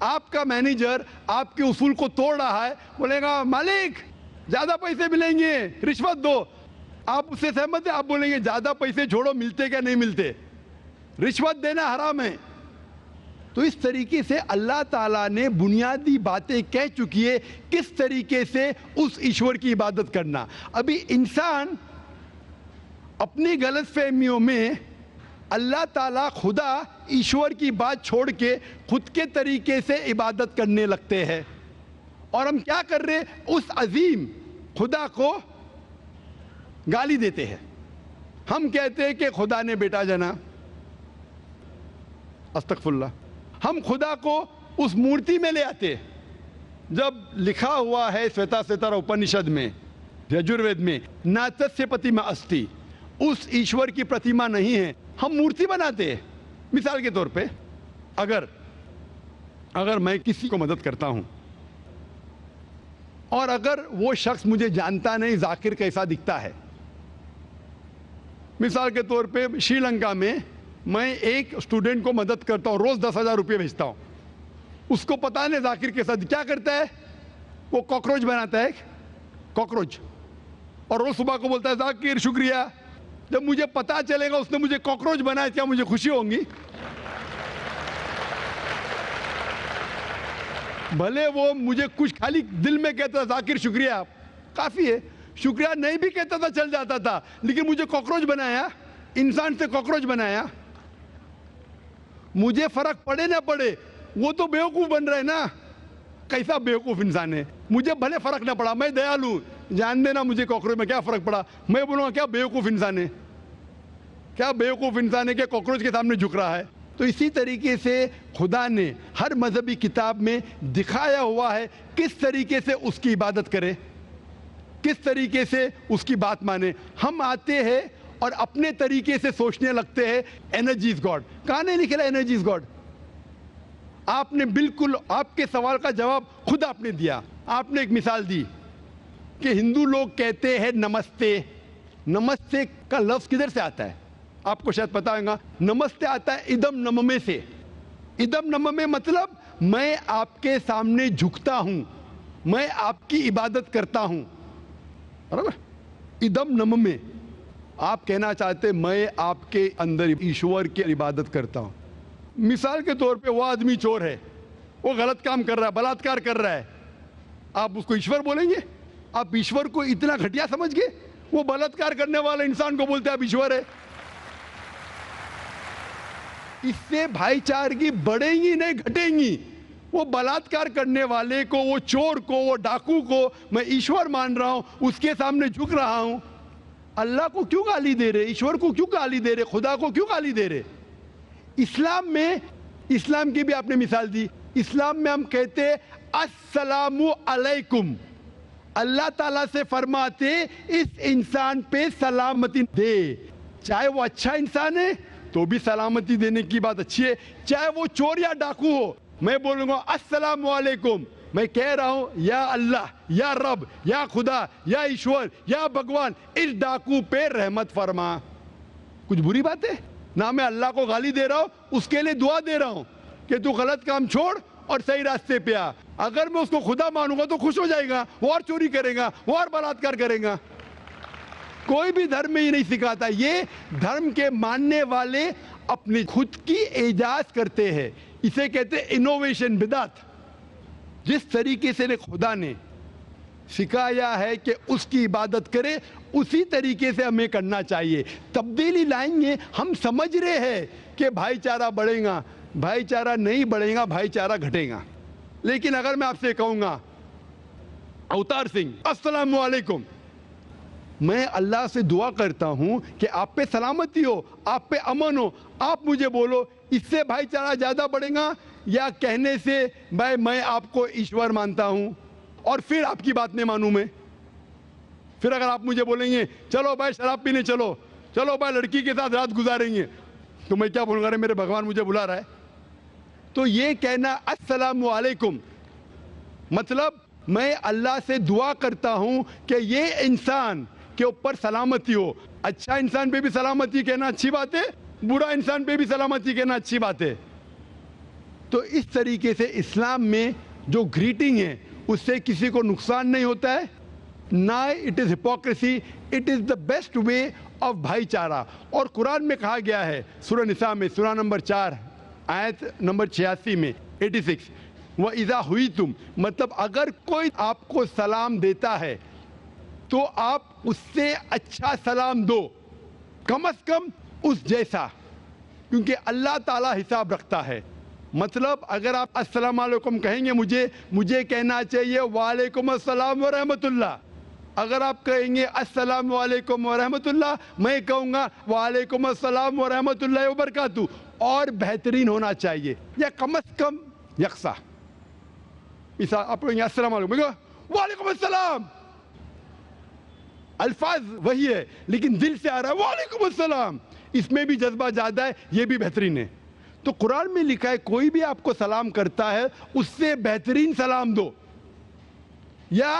آپ کا مینیجر آپ کے اصول کو توڑ رہا ہے, بولے گا مالک زیادہ پیسے ملیں گے, رشوت دو. آپ اس سے سہمت ہیں؟ آپ بولیں گے زیادہ پیسے چھوڑو, ملتے کیا نہیں ملتے, رشوت دینا حرام ہے. تو اس طریقے سے اللہ تعالیٰ نے بنیادی باتیں کہہ چکی ہے کس طریقے سے اس ایشور کی عبادت کرنا. ابھی انسان اپنی غلط فہمیوں میں اللہ تعالیٰ خدا ایشور کی بات چھوڑ کے خود کے طریقے سے عبادت کرنے لگتے ہیں, اور ہم کیا کر رہے, اس عظیم خدا کو گالی دیتے ہیں. ہم کہتے ہیں کہ خدا نے بیٹا جنا, استغفر اللہ. ہم خدا کو اس مورتی میں لے آتے, جب لکھا ہوا ہے سویتا سوتر اپنشد میں, یجوروید میں, ناتسیہ پتیما استی, اس ایشور کی پرتیما نہیں ہے, ہم مورتی بناتے ہیں. مثال کے طور پہ اگر میں کسی کو مدد کرتا ہوں اور اگر وہ شخص مجھے جانتا نہیں ذاکر کیسا دکھتا ہے, مثال کے طور پہ شری لنکا میں میں ایک اسٹوڈنٹ کو مدد کرتا ہوں, روز 10,000 روپے بھیجتا ہوں, اس کو پتا نہیں ذاکر کیسا کیا کرتا ہے, وہ کاکروچ بناتا ہے, کاکروچ, اور روز صبح کو بولتا ہے ذاکر شکریہ. جب مجھے پتا چلے گا اس نے مجھے کاکروچ بنایا, کیا مجھے خوشی ہوں گی؟ بھلے وہ مجھے کچھ خالی دل میں کہتا تھا ذاکر شکریہ کافی ہے, شکریہ نہیں بھی کہتا تھا چل جاتا تھا, لیکن مجھے کاکروچ بنایا, انسان سے کاکروچ بنایا. مجھے فرق پڑے نہ پڑے, وہ تو بیوقوف بن رہے نا, کیسا بیوقوف انسان ہے. مجھے بھلے فرق نہ پڑا, میں دیالو, جان دینا مجھے کاکروچ میں کیا فرق پڑا, میں بولوں گا کیا بیوقوف انسان ہے, کیا بیوقوف انسان ہے کہ کاکروچ کے سامنے جھک رہا ہے. تو اسی طریقے سے خدا نے ہر مذہبی کتاب میں دکھایا ہوا ہے کس طریقے سے اس کی عبادت کرے, کس طریقے سے اس کی بات مانے. ہم آتے ہیں اور اپنے طریقے سے سوچنے لگتے ہیں انرجی از گاڈ. کہاں نہیں لکھا انرجی از گاڈ؟ آپ نے بالکل آپ کے سوال کا جواب خود آپ نے دیا. آپ نے ایک مثال دی کہ ہندو لوگ کہتے ہیں نمستے. نمستے کا لفظ کدھر سے آتا ہے آپ کو شاید پتا ہوگا. نمستے آتا ہے ادم نممے سے. ادم نممے مطلب میں آپ کے سامنے جھکتا ہوں, میں آپ کی عبادت کرتا ہوں, برابر. ادم نممے, آپ کہنا چاہتے میں آپ کے اندر ایشور کی عبادت کرتا ہوں. مثال کے طور پہ وہ آدمی چور ہے, وہ غلط کام کر رہا ہے, بلاತ್ಕಾರ کر رہا ہے, آپ اس کو ایشور بولیں گے؟ آپ ایشور کو اتنا گھٹیا سمجھ گئے؟ وہ بلاತ್ಕಾರ کرنے والے انسان کو بولتے ہیں آپ ایشور ہے. اس سے بھائی چارگی بڑھیں گی نہیں گھٹیں گی. وہ بلاತ್ಕಾರ کرنے والے کو, وہ چور کو, وہ ڈاکو کو میں ایشور مان رہا ہوں, اس کے سامنے جھک رہا ہوں. اللہ کو کیوں گالی دے رہے, ایشور کو کیوں گالی دے رہے, خدا کو کیوں گالی دے رہے؟ اسلام میں, اسلام کی بھی آپ نے مثال دی, اسلام میں ہم کہتے السلام علیکم. اللہ تعالیٰ سے فرماتے اس انسان پہ سلامتی دے, چاہے وہ اچھا انسان ہے تو بھی سلامتی دینے کی بات اچھی ہے, چاہے وہ چور یا ڈاکو ہو. میں بولوں گا السلام علیکم, میں کہہ رہا ہوں یا اللہ, یا رب, یا خدا, یا ایشور, یا بھگوان اس ڈاکو پہ رحمت فرما. کچھ بری بات ہے؟ نہ میں اللہ کو گالی دے رہا ہوں, اس کے لیے دعا دے رہا ہوں کہ تو غلط کام چھوڑ اور صحیح راستے پہ آ. اگر میں اس کو خدا مانوں گا تو خوش ہو جائے گا, وہ اور چوری کرے گا, وہ اور بلاತ್ಕಾರ کرے گا. کوئی بھی دھرم میں یہ نہیں سکھاتا. یہ دھرم کے ماننے والے اپنی خود کی ایجاد کرتے ہیں, اسے کہتے ہیں انوویشن, بدعت. جس طریقے سے خدا نے سکھایا ہے کہ اس کی عبادت کرے, اسی طریقے سے ہمیں کرنا چاہیے. تبدیلی لائیں گے. ہم سمجھ رہے ہیں کہ بھائی چارہ بڑھے گا, بھائی چارہ نہیں بڑھے گا, بھائی چارہ گھٹے گا. لیکن اگر میں آپ سے کہوں گا اوتار سنگھ السلام علیکم, میں اللہ سے دعا کرتا ہوں کہ آپ پہ سلامتی ہو, آپ پہ امن ہو, آپ مجھے بولو اس سے بھائی چارہ زیادہ بڑھے گا یا کہنے سے بھائی میں آپ کو ایشور مانتا ہوں اور پھر آپ کی بات نہیں مانوں میں؟ پھر اگر آپ مجھے بولیں گے چلو بھائی شراب پینے چلو, چلو بھائی لڑکی کے ساتھ رات گزاریں گے, تو میں کیا بولوں گا, میرے بھگوان مجھے بلا رہا ہے. تو یہ کہنا السلام علیکم مطلب میں اللہ سے دعا کرتا ہوں کہ یہ انسان کے اوپر سلامتی ہو. اچھا انسان پہ بھی سلامتی کہنا اچھی بات ہے, برا انسان پہ بھی سلامتی کہنا اچھی بات ہے. تو اس طریقے سے اسلام میں جو گریٹنگ ہے اس سے کسی کو نقصان نہیں ہوتا ہے، نہ it is hypocrisy, it is the best way of بھائی چارہ. اور قرآن میں کہا گیا ہے سورہ نساء میں سورہ نمبر 4 آیت نمبر 86 میں 86 وَإِذَا حُيِّيتُمْ، مطلب اگر کوئی آپ کو سلام دیتا ہے تو آپ اس سے اچھا سلام دو، کم از کم اس جیسا، کیونکہ اللہ تعالیٰ حساب رکھتا ہے. مطلب اگر آپ السلام علیکم کہیں گے مجھے کہنا چاہیے وعلیکم السلام ورحمۃ اللہ. اگر آپ کہیں گے السلام علیکم ورحمۃ اللہ، میں کہوں گا وعلیکم السلام ورحمۃ اللہ وبرکاتہ، اور بہترین ہونا چاہیے یا کم از کم یکساں. آپ کہیں گے السلام علیکم، میں کہوں وعلیکم السلام، الفاظ وہی ہے لیکن دل سے آ رہا ہے وعلیکم السلام، اس میں بھی جذبہ زیادہ ہے، یہ بھی بہترین ہے. تو قرآن میں لکھا ہے کوئی بھی آپ کو سلام کرتا ہے اس سے بہترین سلام دو، یا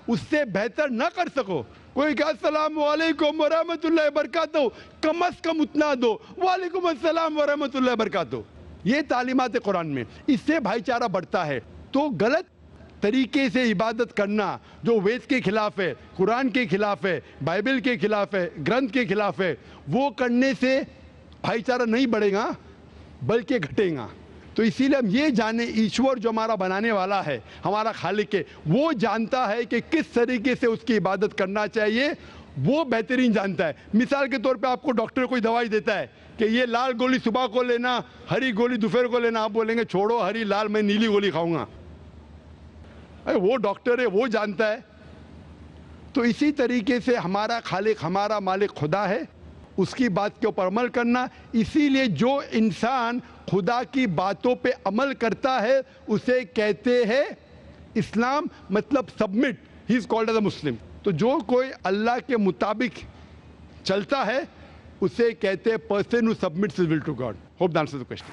اس سے بہتر نہ کر سکو، کوئی کہ السلام علیکم ورحمۃ اللہ وبرکاتہ، کم از کم اتنا دو وعلیکم السلام ورحمۃ اللہ وبرکاتہ. یہ تعلیمات قرآن میں، اس سے بھائی چارہ بڑھتا ہے. تو غلط طریقے سے عبادت کرنا جو وید کے خلاف ہے، قرآن کے خلاف ہے، بائبل کے خلاف ہے، گرنتھ کے خلاف ہے، وہ کرنے سے بھائی چارہ نہیں بڑھے گا بلکہ گھٹے گا. تو اسی لیے ہم یہ جانیں ایشور جو ہمارا بنانے والا ہے، ہمارا خالق ہے، وہ جانتا ہے کہ کس طریقے سے اس کی عبادت کرنا چاہیے، وہ بہترین جانتا ہے. مثال کے طور پہ آپ کو ڈاکٹر کوئی دوائی دیتا ہے کہ یہ لال گولی صبح کو لینا، ہری گولی دوپہر کو لینا، آپ بولیں گے چھوڑو ہری لال، میں نیلی گولی کھاؤں گا. وہ ڈاکٹر ہے، وہ جانتا ہے. تو اسی طریقے سے ہمارا خالق، ہمارا مالک خدا ہے، اس کی بات کے اوپر عمل کرنا. اسی لیے جو انسان خدا کی باتوں پہ عمل کرتا ہے اسے کہتے ہیں اسلام، مطلب submit, he is called as a Muslim. تو جو کوئی اللہ کے مطابق چلتا ہے اسے کہتے ہیں person who submits his will to God. Hope that answers the question.